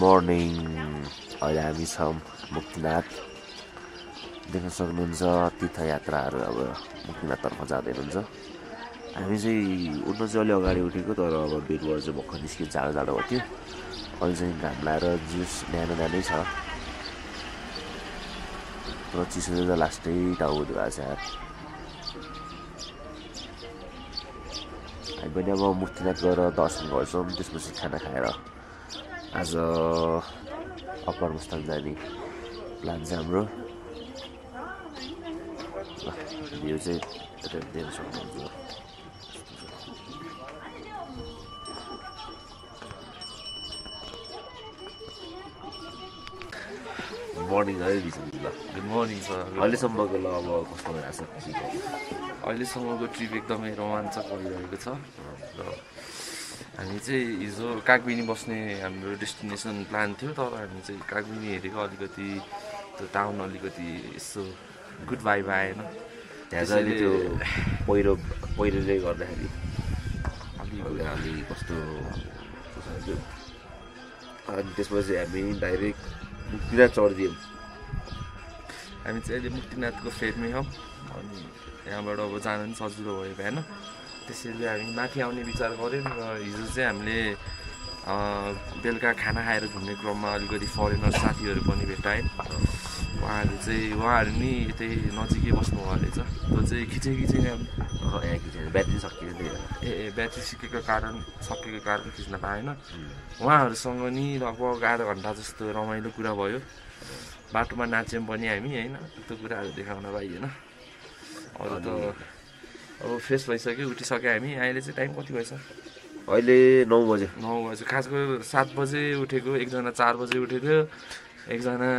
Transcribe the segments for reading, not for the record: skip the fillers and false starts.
Morning अहिले हामी छौँ मुक्तिनाथ देख्न सक्नुहुन्छ तीर्थयात्राहरू अब मुक्तिनाथतर्फ जाँदै हुन्छ हामी चाहिँ उठ्न चाहिँ अलि अगाडि उठेको तर अब बेलुवा चाहिँ भर्खर निस्किन जाडो जाडो भयो थियो अहिले चाहिँ घाम लाएर जुस न्यानो न्यानै छ तर चिसोले त लास्टै टाउको दुखाएको छ यार हामी पनि अब मुक्तिनाथ गएर दर्शन गर्छौँ त्यसपछि खाना खाएर आज अप्पर मुस्ताङ जाने प्लान छ हाम्रो यो चाहिँ यता देख्न सक्नुहुन्छ मर्निङ है बिचमा गुड मर्निङ सर अहिलेसम्मको ल अब कस्तो भइरहेको छ अहिलेसम्मको ट्रिप एकदमै रोमाञ्चक भइरहेको छ र हामी चाहिँ हिजो कागबिनी बस्ने हाम्रो डेस्टिनेसन प्लान थियो तर हामी चाहिँ कागबिनी हेरेको अलिकति त्यो टाउन अलिकति यसो गुड भाइब आएन त्यहाँ चाहिँ अहिले त्यो पहिरोले गर्दाखेरि अलि कस्तो अनि त्यसपछि हामी डाइरेक्ट मुक्तिनाथ चढिदियौँ हामी चाहिँ अहिले मुक्तिनाथको फेदमै हौँ अनि यहाँबाट अब जान पनि सजिलो भयो भएन त्यसैले हामी माथि आउने विचार गऱ्यौँ र हिजो चाहिँ हामीले बेलुका खाना खाएर घुम्ने क्रममा अलिकति फरेनर साथीहरू पनि भेटायौँ उहाँहरू नि यतै नजिकै बस्नुभयो रहेछ त्यो चाहिँ खिचेँ ब्याट्री सकियो ब्याट्री सकेको कारण खिच्न पाएन उहाँहरूसँग नि लगभग आधा घन्टा जस्तो रमाइलो कुरा भयो बाटोमा नाच्यौँ पनि हामी होइन त्यो कुराहरू देखाउन पाइएन अरू त अब फ्रेस भइसक्यो उठिसक्यो हामी अहिले चाहिँ टाइम कति भएछ अहिले 9 बजे खासको 7 बजे उठेको एकजना 4 बजे उठेको एकजना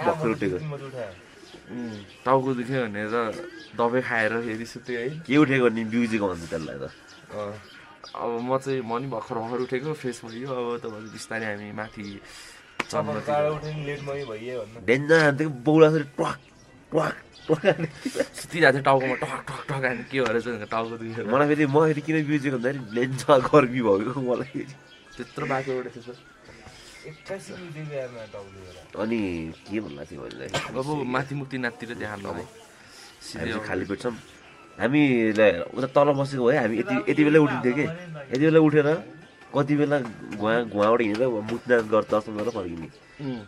भर्खर उठेको टाउको दुख्यो भनेर दबाई खाएर फेरि सुत्यो है के उठेको नि म्युजिक भन्छ त्यसलाई त अब म नि भर्खर उठेको फ्रेस भयो अब तपाईँ बिस्तारै हामी माथि डेन्जर बौला सुतिरहेको थियो टाउकोमा टक टक टक हाने के भएर चाहिँ टाउको दुखेर मलाई फेरि किन म्युजिक भन्दाखेरि डेन्जर गर्मी भएको मलाई त्यत्रो बाटो उठेको थियो अनि के भन्ला थियो अब माथि मुक्तिनाथतिर ध्यान नभए खाली पेट छौँ हामीलाई उता तल बसेको भए हामी यति बेला उठिन्थ्यो कि यति बेला उठेर कति बेला घुवाबाट हिँडेर मुक्तिनाथ दर्शन गरेर फर्किने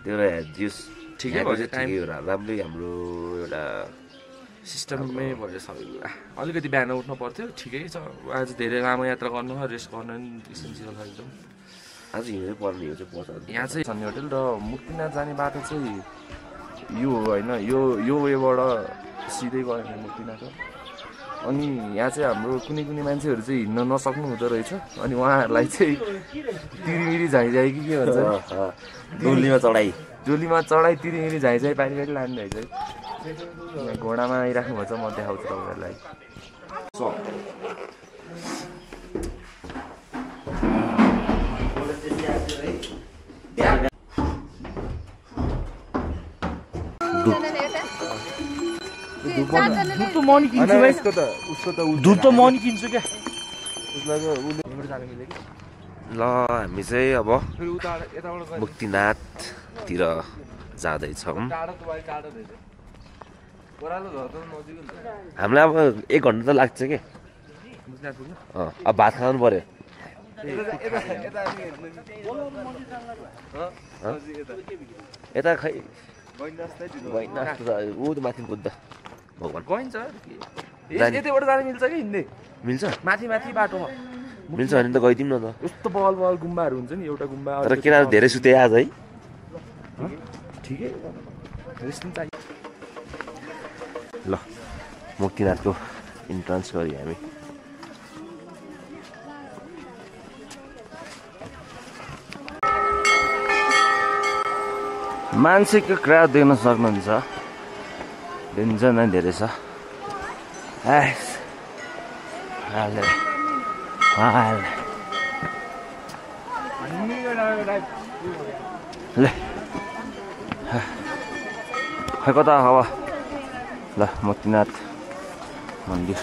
त्यो एउटा जियोस् ठिकै भयो राम्रै हाम्रो एउटा सिस्टममै भयो सबै अलिकति बिहान उठ्नु पर्थ्यो ठिकै छ आज धेरै लामो यात्रा गर्नु रेस्ट गर्नु नि इसेन्सियल एकदम आज हिँड्नै पर्ने हो चाहिँ पर्छ यहाँ चाहिँ सन्नी होटल र मुक्तिनाथ जाने बाटो चाहिँ यो होइन यो वेबाट सिधै गयो भने मुक्तिनाथ हो अनि यहाँ चाहिँ हाम्रो कुनै मान्छेहरू चाहिँ हिँड्न नसक्नु हुँदो रहेछ अनि उहाँहरूलाई चाहिँ तिरिमिरी झाइझाइ कि के भन्छ डोलीमा चढाइ तिरिमिरी झाइझाइ पारी लानु रहेछ है घोडामा आइराख्नु भन्छ म देखाउँछु तपाईँहरूलाई ल हामी चाहिँ अब मुक्तिनाथतिर जाँदैछौँ हामीलाई अब 1 घन्टा त लाग्छ कि अब भात खानु पर्यो यता खै ऊ त माथि कुद्दा भगवान् गइन्छ यतैबाट जान मिल्छ कि हिँड्दै मिल्छ माथि बाटोमा मिल्छ भने त गइदिउँ न त यस्तो बल गुम्बाहरू हुन्छ नि एउटा गुम्बा तर किन धेरै सुते आज है ठिकै ल मुक्तिनाथको इन्ट्रान्स गऱ्यो हामी मान्छेको क्राउड देख्न सक्नुहुन्छ डेन्जर नै धेरै छ ले खै कता हावा ल मुक्तिनाथ मन्दिर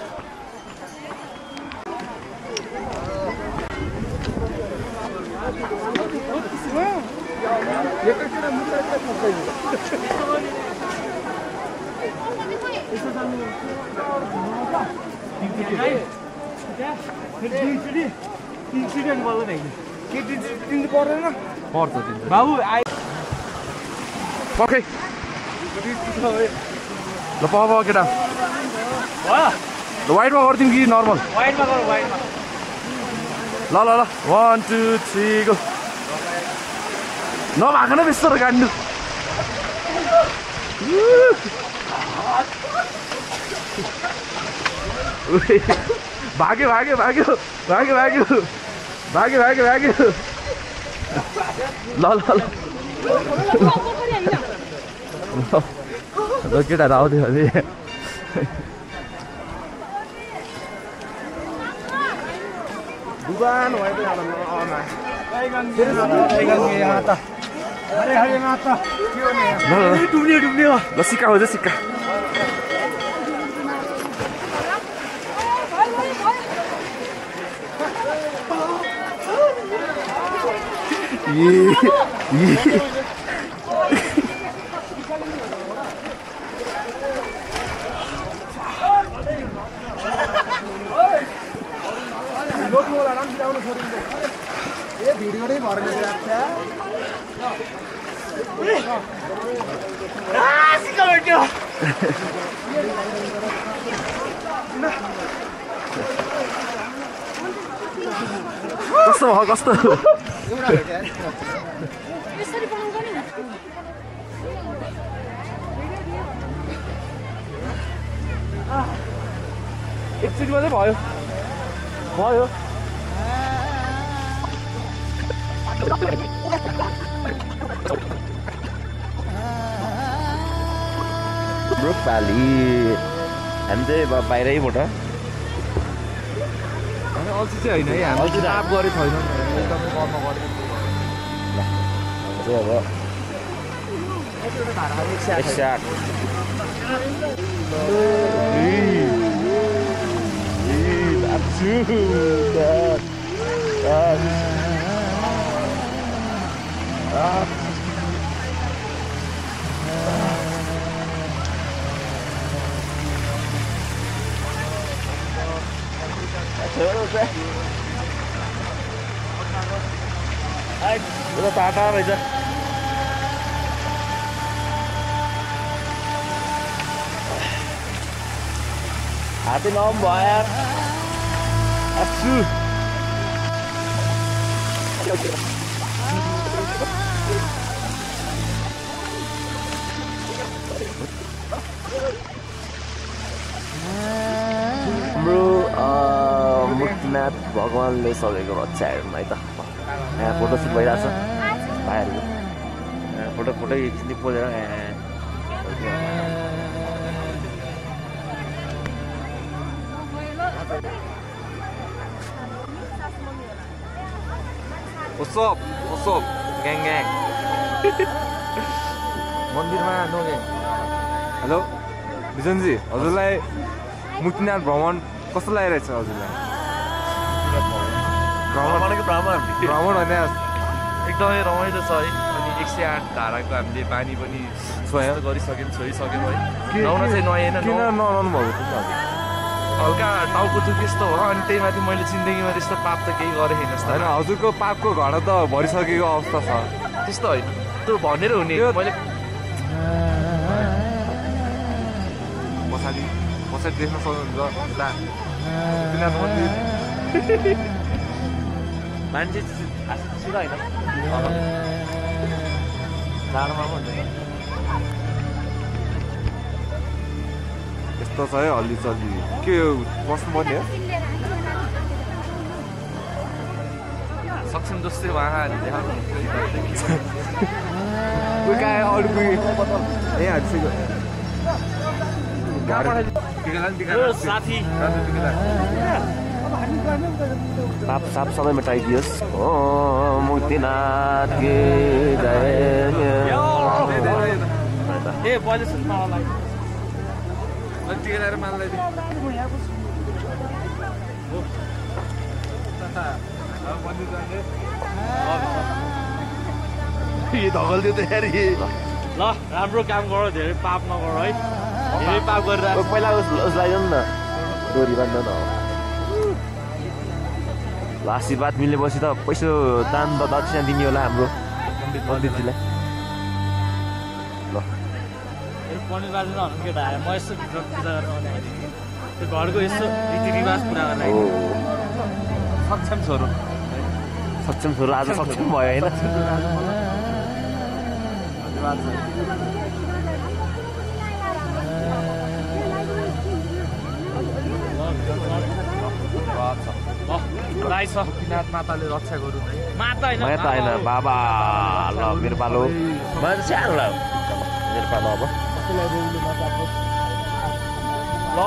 बाबु पक्कै ल पावा केटा वाइडमा गरिदिउँ कि नर्मल वाइडमा गर वाइडमा ल ल ल 1 2 3 गो नभएको नै बेस्तर गाड्नु भाग्यो भाग्यो भाग्यो भाग्यो भाग्यो भाग्यो भाग्यो भाग्यो ल ल ल केटाहरू आउँथ्यो भने दुकान भयो त डुब्ने डुब्ने हो ल सिक्का हो सिक्का कस्तो भयो कस्तो एकचोटि मात्रै भयो भयो ब्रुकपाली हामी चाहिँ अब बाहिरैबाट अल्छी चाहिँ होइन है हामी ताप गरेको छैन एकदम कर्म गरेको अब टाटा रहेछ हाते नम भयो हाम्रो मुक्तिनाथ भगवान्ले सबैको रक्षा हेर्नु है त यहाँ फोटोसुट भइरहेछ भाइहरूको फोटो फोटो एकछिन पोलेर What's up? Gang. मन्दिरमा नो ग्याङ हेलो बिजनजी हजुरलाई मुक्तिनाथ भ्रमण कस्तो लागिरहेछ हजुरलाई भ्रमण होइन एकदमै रमाइलो छ है अनि 108 धाराको हामीले पानी पनि गरिसक्यौँ छोइसक्यौँ है नुहाउन चाहिँ नआएन किन नलाउनु भएको हल्का टाउको दुख यस्तो हो अनि त्यही माथि मैले जिन्दगीमा त्यस्तो पाप त केही गरेँ छैन जस्तो होइन हजुरको पापको घडा त भरिसकेको अवस्था छ त्यस्तो होइन त्यो भनेर हुने मैले पछाडि देख्न सक्नुहुन्छ मुक्तिनाथ मन्दिर मान्छे सिधा होइन जाडोमा पनि हुन्छ यस्तो छ है हल्लीचल्ली के बस्नुपर्ने हो सक्षम जस्तै उहाँहरूले देखाउनु अरू कोही ए हालिसक्यो साप सबै मेटाइदियोस् ओ मुक्तिनाथ के जय टिकेर मान्दै धगल्दियो त यार ल राम्रो काम गर धेरै पाप नगर है धेरै पाप गरेर पहिला उसलाई जाउँ न डोरी बाँध्न न ल आशीर्वाद मिलेपछि त पैसा दान दक्षिणा दिने होला हाम्रो पण्डितजीलाई ल पनिर बाजे नहुनु केटा आयो म यसो भित्र पूजा गर्न आउने त्यो घरको यसो रीतिरिवाज पुरा गर्न आएको सक्षम छोरो आज सक्षम भयो होइन राई छ नाथ माताले रक्षा गरौँ है माता होइन त होइन बाबा ल मेरो पालो मैले सानो ल मेरो पालो अब ल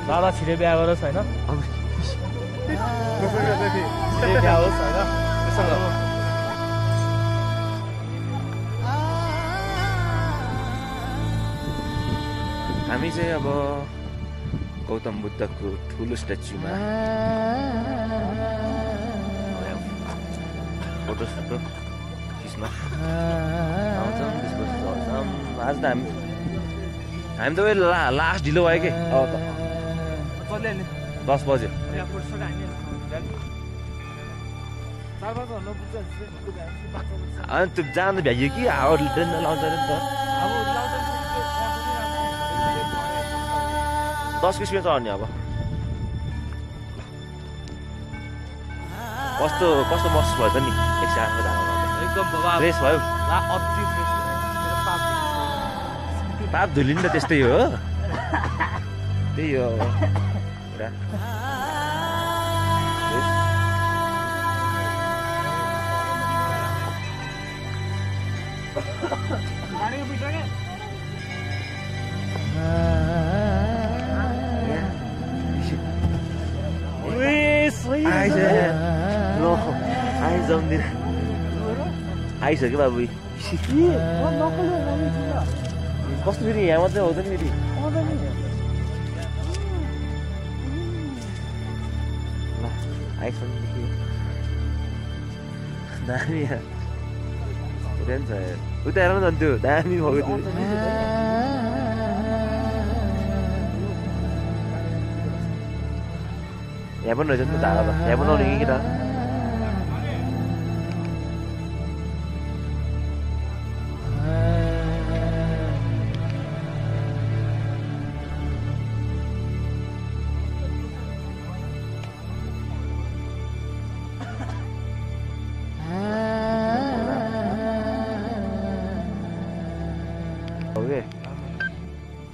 दादा छिटै बिहा गरोस् होइन छिटै बिहा होस् होइन हामी चाहिँ अब गौतम बुद्धको ठुलो स्ट्याचुमा फोटो खिच्न आउँछौँ त्यसपछि चल्छौँ आज त हामी त लास्ट ढिलो भयो कि अब त 10 बज्यो अनि त्यो जाँदा भ्याइयो कि हावाले ट्रेन लाउँछ अरे नि त 10 किसिममा चढ्ने अब कस्तो महसुस भयो त नि 108 एकदम बाबा फ्रेस भयो अति फ्रेस पाप धुली नि त त्यस्तै हो त्यही हो पुरा आइसक्यो बाबु कस्तो फेरि यहाँ मात्रै आउँदैन फेरि ल आइसक्यो दामी छ उता हेर न त्यो दामी भएको थियो यहाँ पनि रहेछ नि त धारा त यहाँ पनि आउने कि त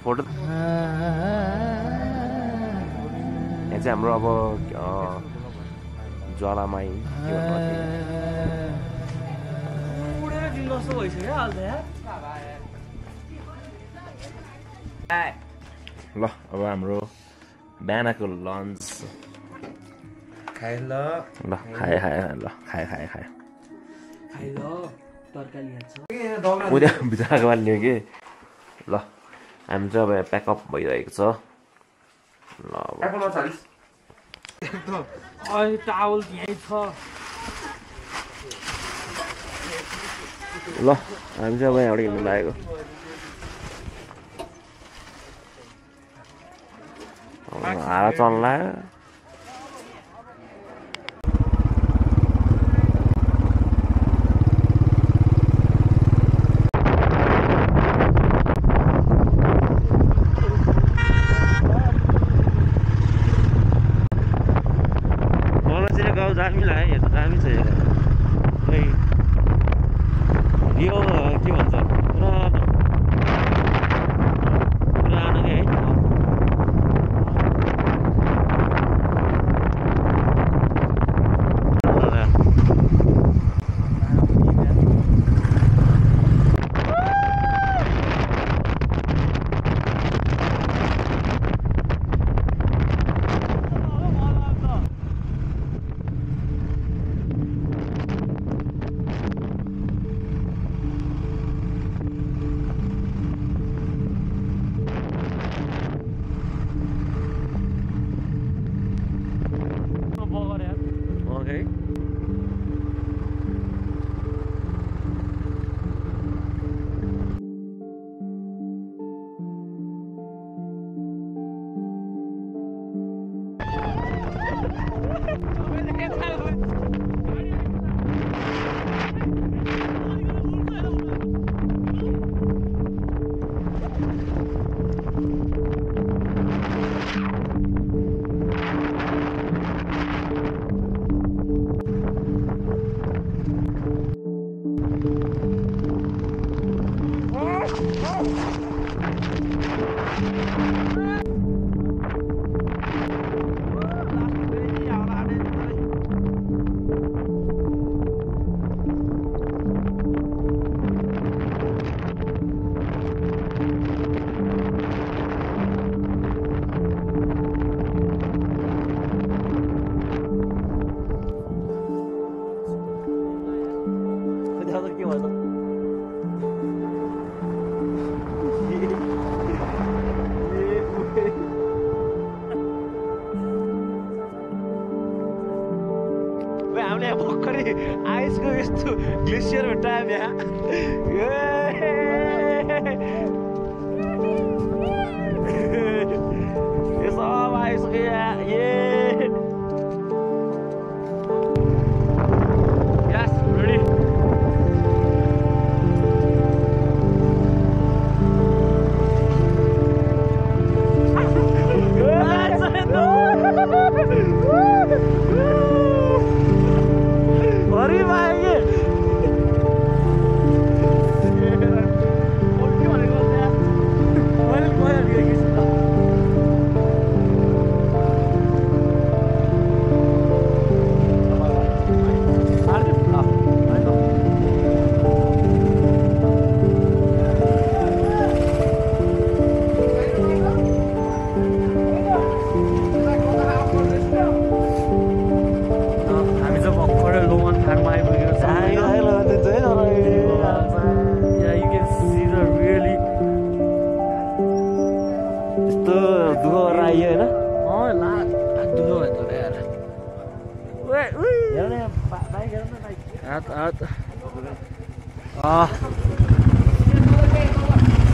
फोटो यहाँ चाहिँ हाम्रो अब ज्वालामाई के ल अब हाम्रो बिहानको लन्च खाए ल ल खाए ल खाए उनीहरू भित्रको बाल्ने हो कि ल हामी चाहिँ अब प्याकअप भइरहेको छ ल टावल यहीँ छ ल हामी चाहिँ अब यहाँबाट हिँड्नु लागेको हावा चल्ला दामी लाग्यो यो त दामी छ यो खै यो के भन्छ पुरानो है हामीले भर्खरै आइसको यस्तो ग्लेसियर भेट्टायौँ यहाँ यो सब आइसक्यो यहाँ यस रेडी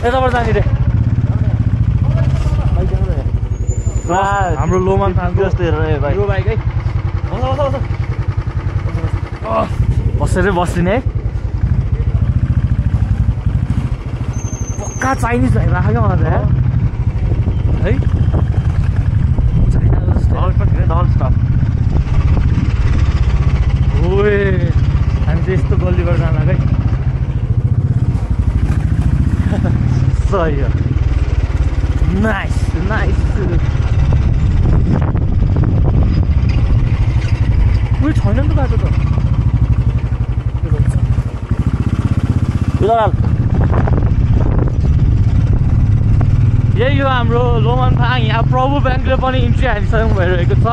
यताबाट जाने रे हाम्रो लोमान फार्मको जस्तो हेरेर भाइ यो बाइक है बसेरै बस्दिने है पक्का चाइनिज भाइ राख्यो क्या मलाई है चाइनाको जस्तो डबल स्टप ओए हामी चाहिँ यस्तो गल्लीबाट जान है सही हो नाइस नाइस उयो छैन नि त बाटो त यही हो हाम्रो लोमनफाङ यहाँ प्रभु ब्याङ्कले पनि इन्ट्री हालिसक्नु भइरहेको छ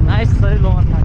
नाइस छ है लोमनफाङ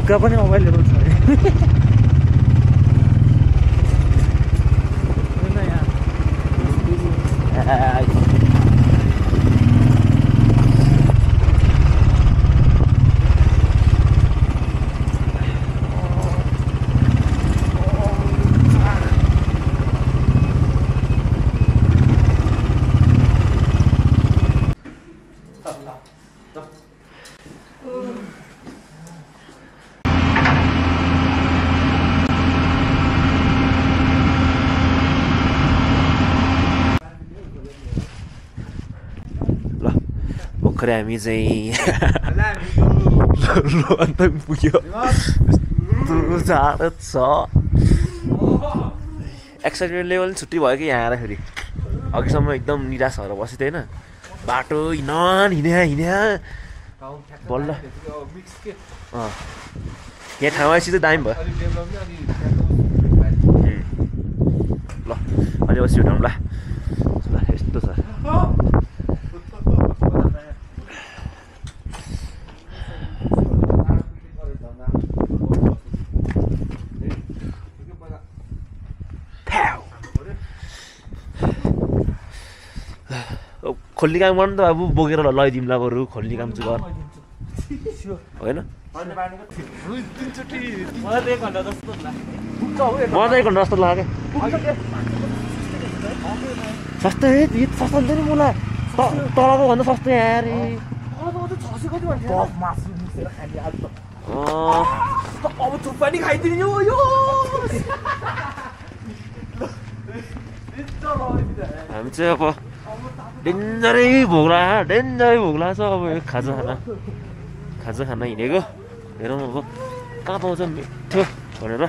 हुक्का पनि अभाइलेबल छ भर्खरै हामी चाहिँ अन्त पुग्यो जाडो छ एक्साइटमेन्ट लेभल छुट्टी भयो कि यहाँ आएर फेरि अघिसम्म एकदम निराश भएर बसेको थिएँ होइन बाटो हिँड्या बल्ल यहाँ ठाउँ आएपछि चाहिँ दामी भयो ल अलि पछि उठाउँ ल यस्तो छ खोल्ली काम गर्नु त बाबु बोकेर लैदिउँला बरु खोल्ली काम चाहिँ गर होइन मलाई त 1 घन्टा जस्तो लाग्यो सस्तो सस्तो हुन्छ नि मलाई तलको भन्दा सस्तो यहाँ रे अब थुक्पा नि खाइदिने यो हामी चाहिँ अब डेन्जरै भोक लाग्छ अब यो खाजा खाना हिँडेको हेरौँ अब कहाँ पाउँछ मिठो भनेर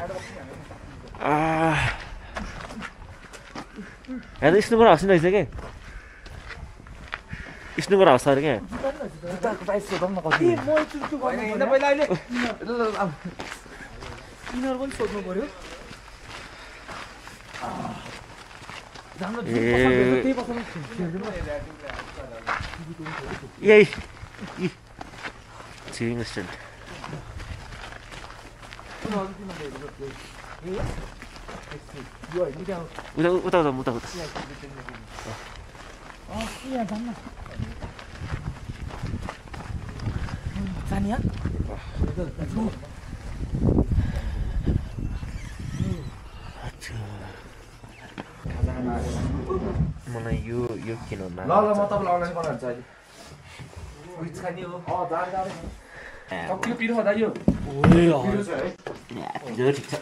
यहाँ त स्नुकर हाउस नि रहेछ क्या स्नुकर हाउस अरे क्या यही चिरिङ स्ट्यान्ड उता मलाई यो किन ल म तपाईँलाई अनलाइन बनाइहाल्छु अहिले सक्यो पिरो खाँदा यो ठिक छ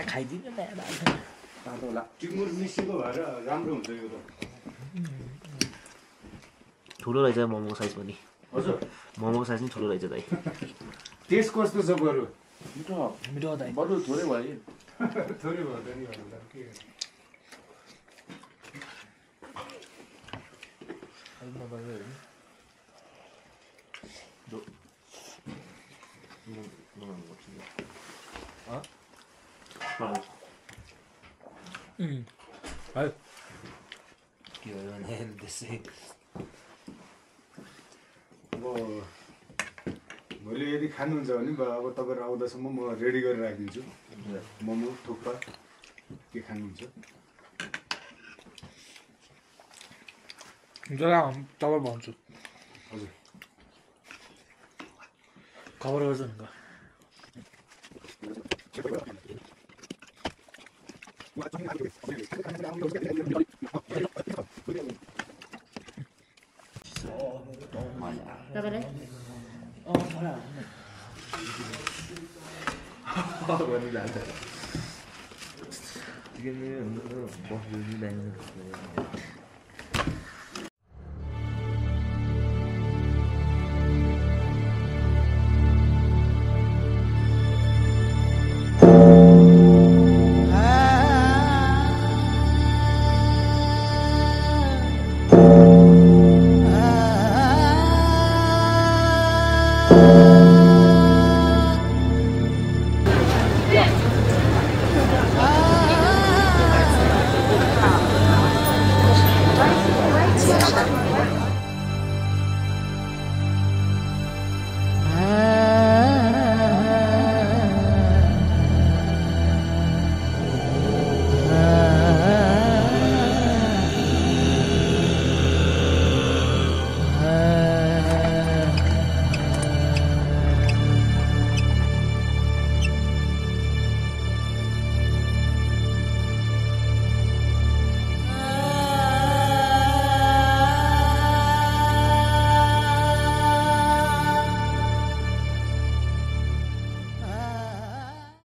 खाइदिनु टिमुर मिसिएको भएर राम्रो हुन्छ यो त ठुलो रहेछ मोमोको साइज पनि हजुर मोमोको साइज पनि ठुलो रहेछ दाइ टेस्ट कस्तो छ बरु मिठो दाइ बरु थोरै भयो थोरै भयो त नि के भोलि यदि खानुहुन्छ भने अब तपाईँहरू आउँदासम्म म रेडी गरेर राखिदिन्छु मोमो थुक्पा के खानुहुन्छ तपाईँ भन्छु हजुर खबर गर्छु नि चिकन